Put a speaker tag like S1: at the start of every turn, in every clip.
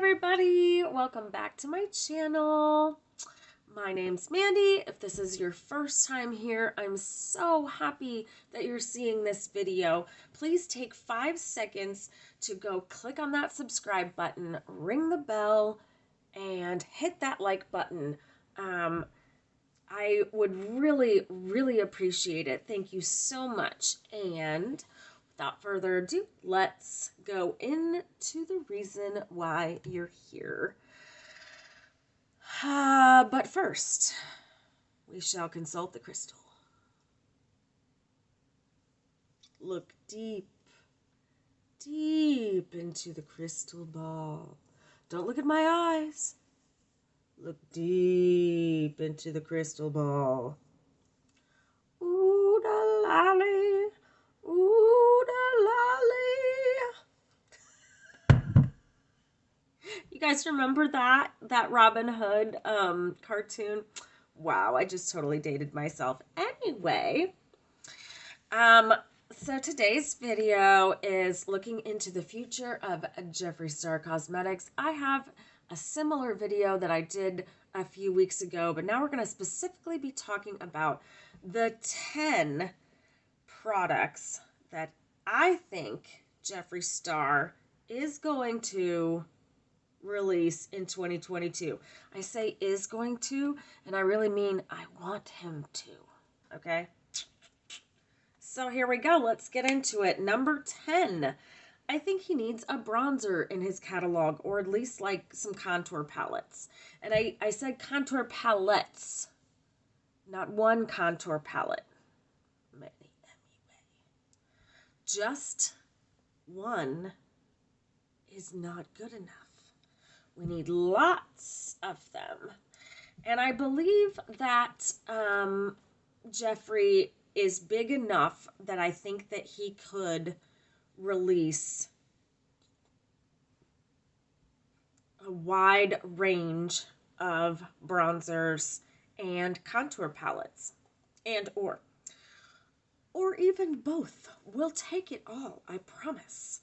S1: everybody, welcome back to my channel. My name's Mandy. If this is your first time here, I'm so happy that you're seeing this video. Please take 5 seconds to go click on that subscribe button, ring the bell, and hit that like button. I would really appreciate it. Thank you so much. And without further ado, let's go into the reason why you're here. But first, we shall consult the crystal. Look deep into the crystal ball. Don't look at my eyes. Look deep into the crystal ball. Ooh da lolly, ooh da lolly. You guys remember that Robin Hood cartoon? Wow, I just totally dated myself. Anyway, so today's video is looking into the future of Jeffree Star Cosmetics. I have a similar video that I did a few weeks ago, but now we're going to specifically be talking about the 10 products that I think Jeffree Star is going to release in 2022. I say is going to, and I really mean I want him to. Okay? So here we go. Let's get into it. Number 10. I think he needs a bronzer in his catalog, or at least like some contour palettes. And I said contour palettes, not one contour palette. Just one is not good enough. We need lots of them. And I believe that Jeffree is big enough that I think that he could release a wide range of bronzers and contour palettes, and or even both. We'll take it all, I promise.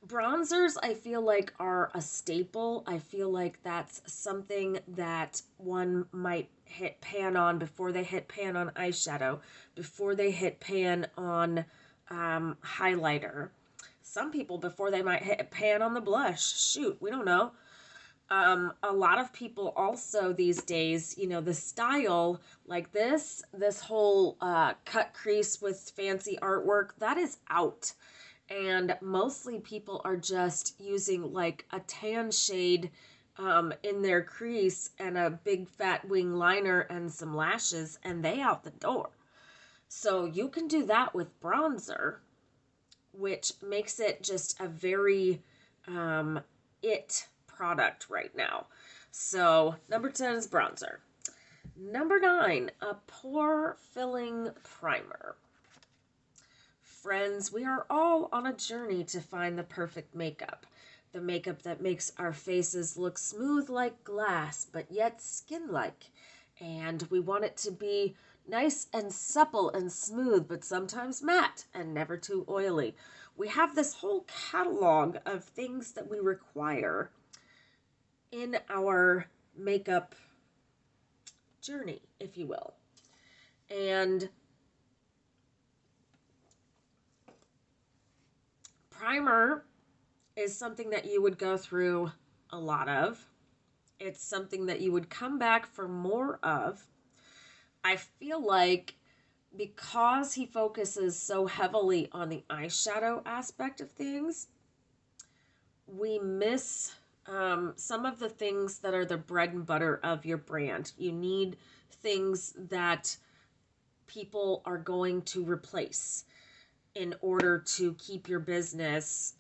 S1: Bronzers, I feel like, are a staple. I feel like that's something that one might hit pan on before they hit pan on eyeshadow, before they hit pan on highlighter. Some people before they might hit pan on the blush. Shoot, we don't know. A lot of people also these days, you know, the style like this whole cut crease with fancy artwork, that is out. And mostly people are just using like a tan shade in their crease and a big fat wing liner and some lashes, and they out the door. So you can do that with bronzer, which makes it just a very it product right now. So number 10 is bronzer. Number 9, a pore filling primer. Friends, we are all on a journey to find the perfect makeup. The makeup that makes our faces look smooth like glass, but yet skin-like. And we want it to be nice and supple and smooth, but sometimes matte and never too oily. We have this whole catalog of things that we require in our makeup journey, if you will. And primer is something that you would go through a lot of. It's something that you would come back for more of. I feel like because he focuses so heavily on the eyeshadow aspect of things, we miss some of the things that are the bread and butter of your brand. You need things that people are going to replace in order to keep your business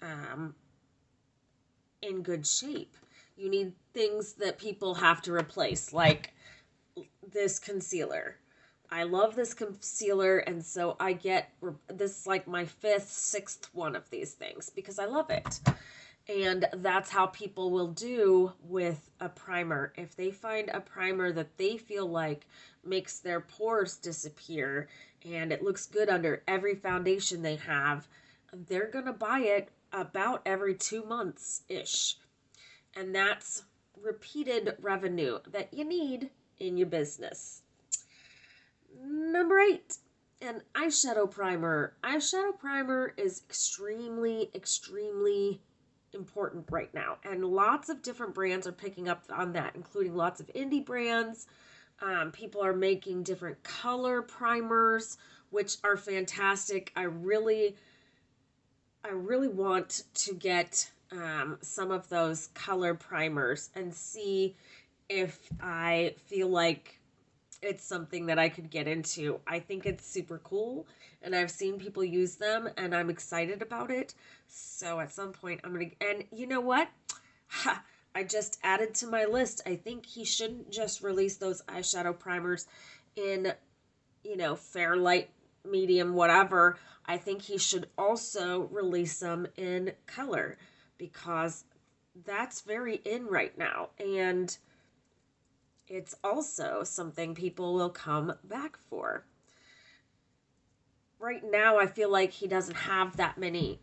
S1: in good shape. You need things that people have to replace, like this concealer. I love this concealer, and so I get this like my 5th, 6th one of these things because I love it. And that's how people will do with a primer. If they find a primer that they feel like makes their pores disappear and it looks good under every foundation they have, they're going to buy it about every 2 months-ish. And that's repeated revenue that you need in your business. Number 8, an eyeshadow primer. Eyeshadow primer is extremely, extremely important right now. And lots of different brands are picking up on that, including lots of indie brands. People are making different color primers, which are fantastic. I really want to get some of those color primers and see if I feel like it's something that I could get into. I think it's super cool, and I've seen people use them, and I'm excited about it. So at some point, I'm going to... And you know what? I just added to my list. I think he shouldn't just release those eyeshadow primers in, fair, light, medium, whatever. I think he should also release them in color, because that's very in right now. And it's also something people will come back for. Right now, I feel like he doesn't have that many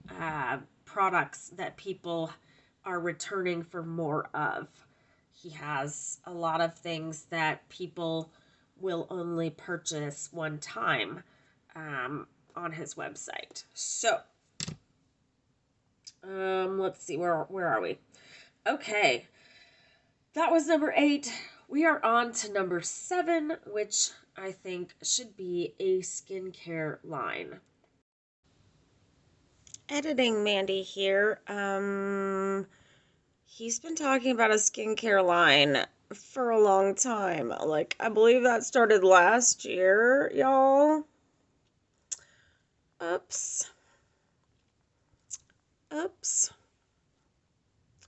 S1: products that people are returning for more of. He has a lot of things that people will only purchase one time on his website. So, let's see, where are we? Okay, that was number 8. We are on to number 7, which I think should be a skincare line. Editing Mandy here. He's been talking about a skincare line for a long time. Like, I believe that started last year, y'all. Oops. I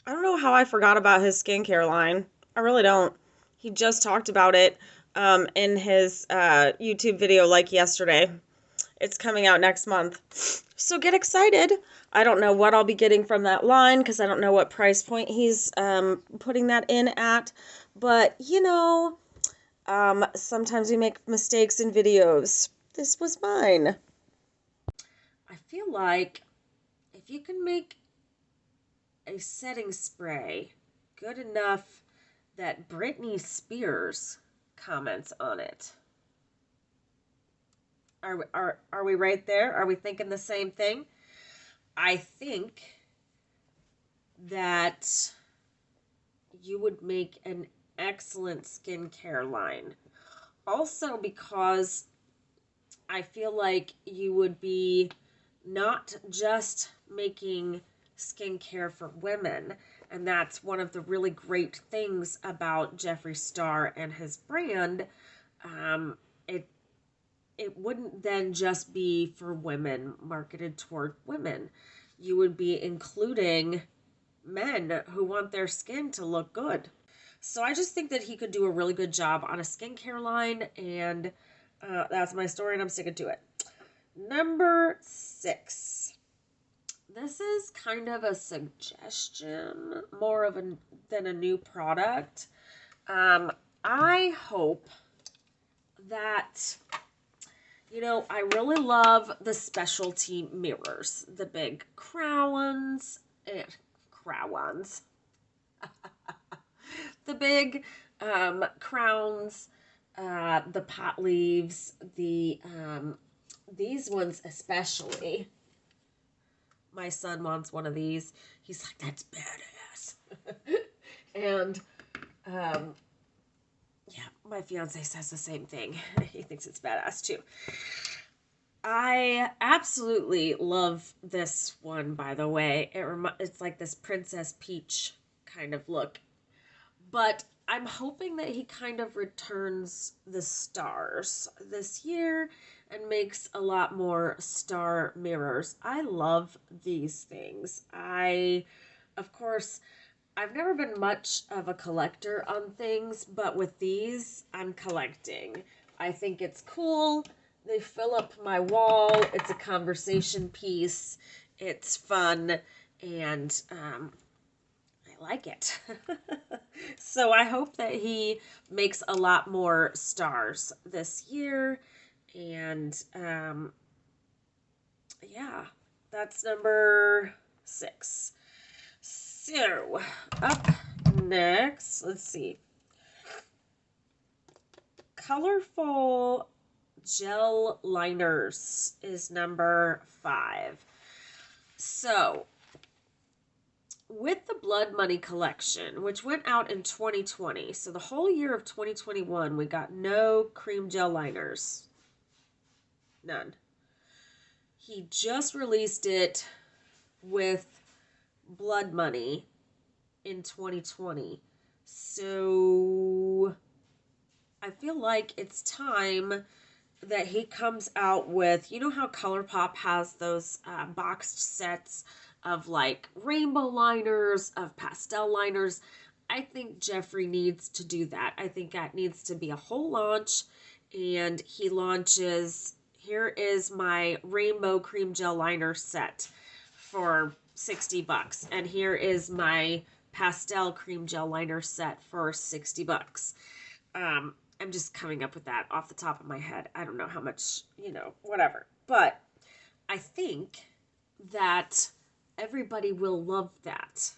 S1: don't know how I forgot about his skincare line. I really don't. He just talked about it in his YouTube video like yesterday. It's coming out next month. So get excited. I don't know what I'll be getting from that line because I don't know what price point he's putting that in at. But, sometimes we make mistakes in videos. This was mine. I feel like if you can make a setting spray good enough that Britney Spears comments on it. Are we right there? Are we thinking the same thing? I think that you would make an excellent skincare line. Also because I feel like you would be not just making skincare for women, and that's one of the really great things about Jeffree Star and his brand. It wouldn't then just be for women, marketed toward women. You would be including men who want their skin to look good. So I just think that he could do a really good job on a skincare line, and that's my story, and I'm sticking to it. Number 6. This is kind of a suggestion, more of than a new product. I hope that, I really love the specialty mirrors, the big crowns, the big crowns, the pot leaves, these ones especially. My son wants one of these. He's like, that's badass. And, yeah, my fiance says the same thing. He thinks it's badass too. I absolutely love this one, by the way. It's like this Princess Peach kind of look. But I'm hoping that he kind of returns the stars this year and makes a lot more star mirrors. I love these things. Of course, I've never been much of a collector on things, but with these, I'm collecting. I think it's cool. They fill up my wall. It's a conversation piece. It's fun, and I like it. So I hope that he makes a lot more stars this year. And yeah, that's number 6. So up next, let's see. Colorful gel liners is number 5. So, with the Blood Money collection, which went out in 2020, so the whole year of 2021, we got no cream gel liners. None. He just released it with Blood Money in 2020. So I feel like it's time that he comes out with, you know how ColourPop has those boxed sets of like rainbow liners, of pastel liners. I think Jeffree needs to do that. I think that needs to be a whole launch, and he launches, here is my rainbow cream gel liner set for $60, and here is my pastel cream gel liner set for $60. I'm just coming up with that off the top of my head. I don't know how much, whatever. But I think that everybody will love that.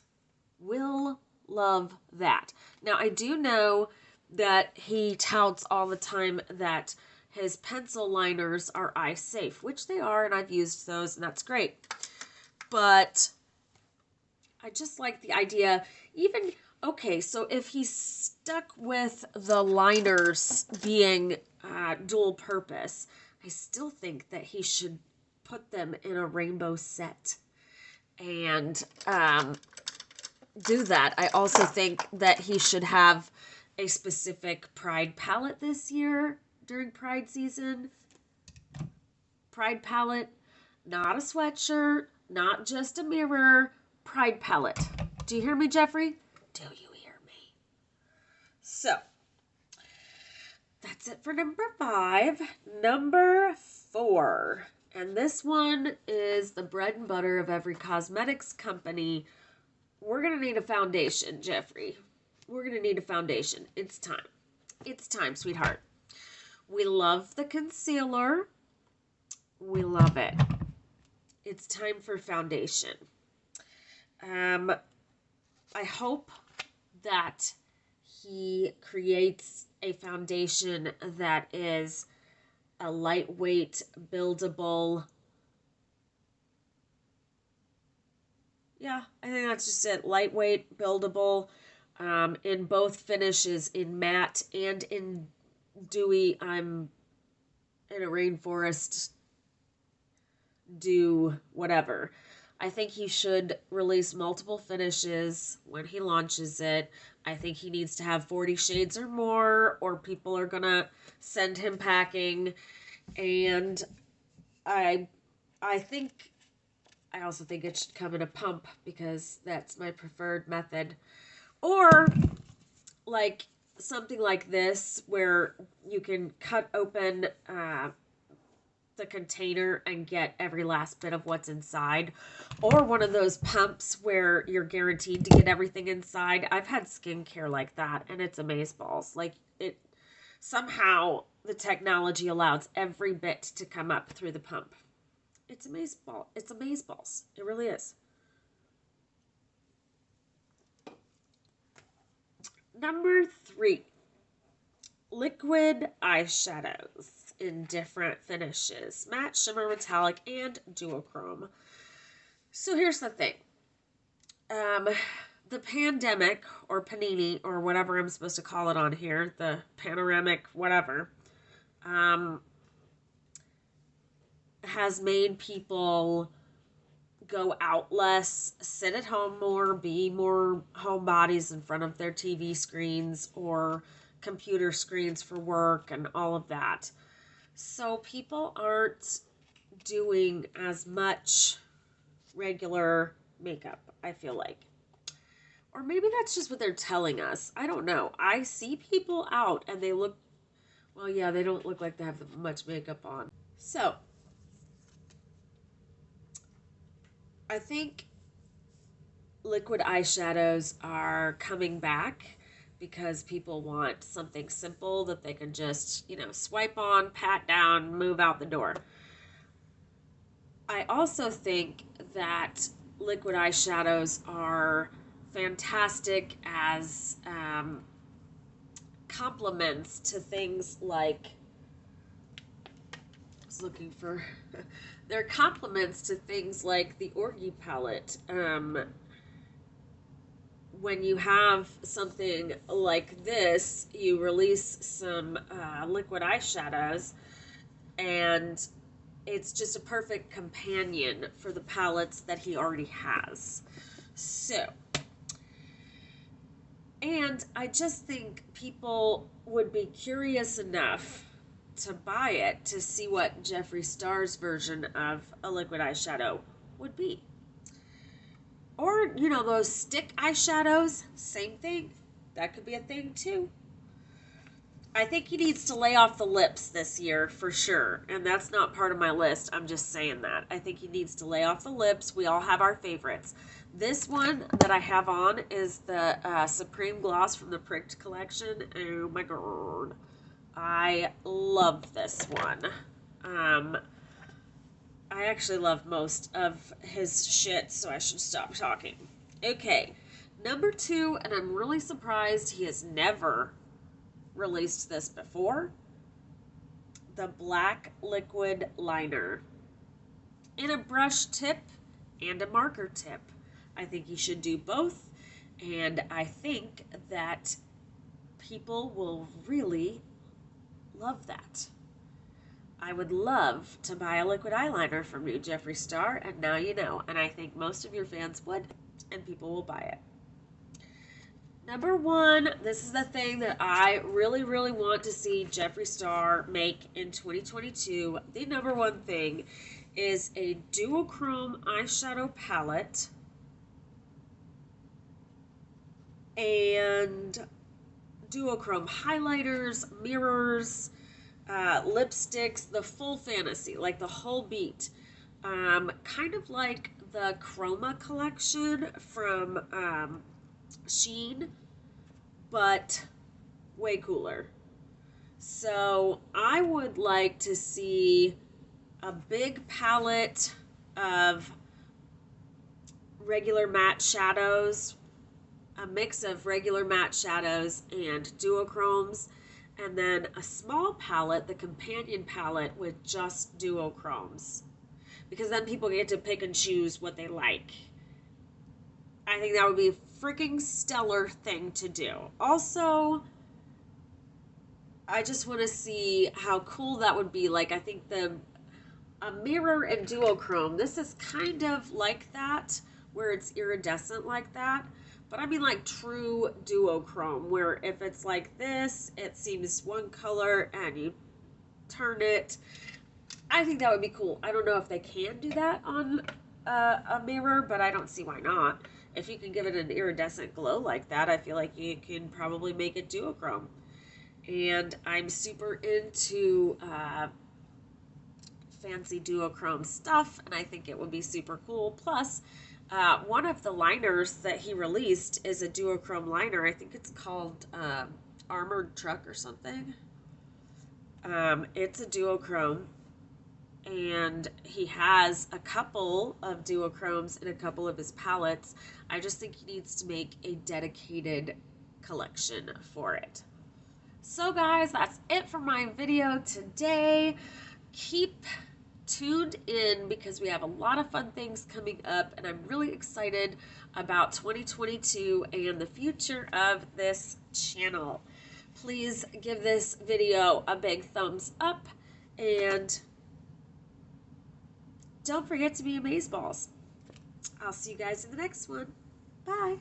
S1: Will love that. Now, I do know that he touts all the time that his pencil liners are eye safe, which they are, and I've used those, and that's great. But I just like the idea, even, okay, so if he's stuck with the liners being dual purpose, I still think that he should put them in a rainbow set and do that. I also think that he should have a specific Pride palette this year during Pride season. Pride palette, not a sweatshirt, not just a mirror, Pride palette. Do you hear me, Jeffree? Do you hear me? So, that's it for number 5. Number 4. And this one is the bread and butter of every cosmetics company. We're going to need a foundation, Jeffree. We're going to need a foundation. It's time. It's time, sweetheart. We love the concealer. We love it. It's time for foundation. I hope that he creates a foundation that is a lightweight, buildable. Yeah, I think that's just it. Lightweight, buildable, in both finishes, in matte and in dewy. I'm in a rainforest, dew, whatever. I think he should release multiple finishes when he launches it. I think he needs to have 40 shades or more, or people are gonna send him packing. And I also think it should come in a pump, because that's my preferred method. Or like something like this, where you can cut open the container and get every last bit of what's inside, or one of those pumps where you're guaranteed to get everything inside. I've had skincare like that, and it's amazeballs. Like, it somehow the technology allows every bit to come up through the pump. It's amazeball. It's amazeballs. It really is. Number 3, liquid eyeshadows in different finishes: matte, shimmer, metallic, and duochrome. So here's the thing. The pandemic, or panini, or whatever I'm supposed to call it on here, the panoramic whatever, has made people go out less, sit at home more, be more homebodies in front of their TV screens or computer screens for work and all of that. So people aren't doing as much regular makeup, I feel like. Or maybe that's just what they're telling us. I don't know. I see people out and they look, well, yeah, they don't look like they have much makeup on. So, I think liquid eyeshadows are coming back because people want something simple that they can just, swipe on, pat down, move out the door. I also think that liquid eyeshadows are fantastic as complements to things like, I was looking for, they're complements to things like the Orgy palette. When you have something like this, you release some liquid eyeshadows, and it's just a perfect companion for the palettes that he already has. So, and I just think people would be curious enough to buy it to see what Jeffree Star's version of a liquid eyeshadow would be. Or, you know, those stick eyeshadows, same thing. That could be a thing too. I think he needs to lay off the lips this year for sure. And that's not part of my list. I'm just saying that. I think he needs to lay off the lips. We all have our favorites. This one that I have on is the Supreme Gloss from the Pricked collection. Oh my god. I love this one. I actually love most of his shit, so I should stop talking. Okay, number 2, and I'm really surprised he has never released this before, the Black Liquid Liner. In a brush tip and a marker tip. I think he should do both, and I think that people will really love that. I would love to buy a liquid eyeliner from new Jeffree Star, and now you know. And I think most of your fans would, and people will buy it. Number 1, this is the thing that I really, really want to see Jeffree Star make in 2022. The number 1 thing is a Duochrome eyeshadow palette and Duochrome highlighters, mirrors, lipsticks, the full fantasy, like the whole beat. Kind of like the Chroma collection from Shein, but way cooler. So I would like to see a big palette of regular matte shadows, a mix of regular matte shadows and duochromes, and then a small palette, the companion palette, with just duochromes. Because then people get to pick and choose what they like. I think that would be a freaking stellar thing to do. Also, I just want to see how cool that would be. Like, I think a mirror and duochrome, this is kind of like that, where it's iridescent like that. But I mean like true duochrome, where if it's like this, it seems one color and you turn it. I think that would be cool. I don't know if they can do that on a mirror, but I don't see why not. If you can give it an iridescent glow like that, I feel like you can probably make it duochrome. And I'm super into fancy duochrome stuff, and I think it would be super cool. Plus, one of the liners that he released is a duochrome liner. I think it's called Armored Truck or something. It's a duochrome, and he has a couple of duochromes in a couple of his palettes. I just think he needs to make a dedicated collection for it. So guys, that's it for my video today. Keep tuned in because we have a lot of fun things coming up, and I'm really excited about 2022 and the future of this channel. Please give this video a big thumbs up, and don't forget to be amazeballs. I'll see you guys in the next one. Bye.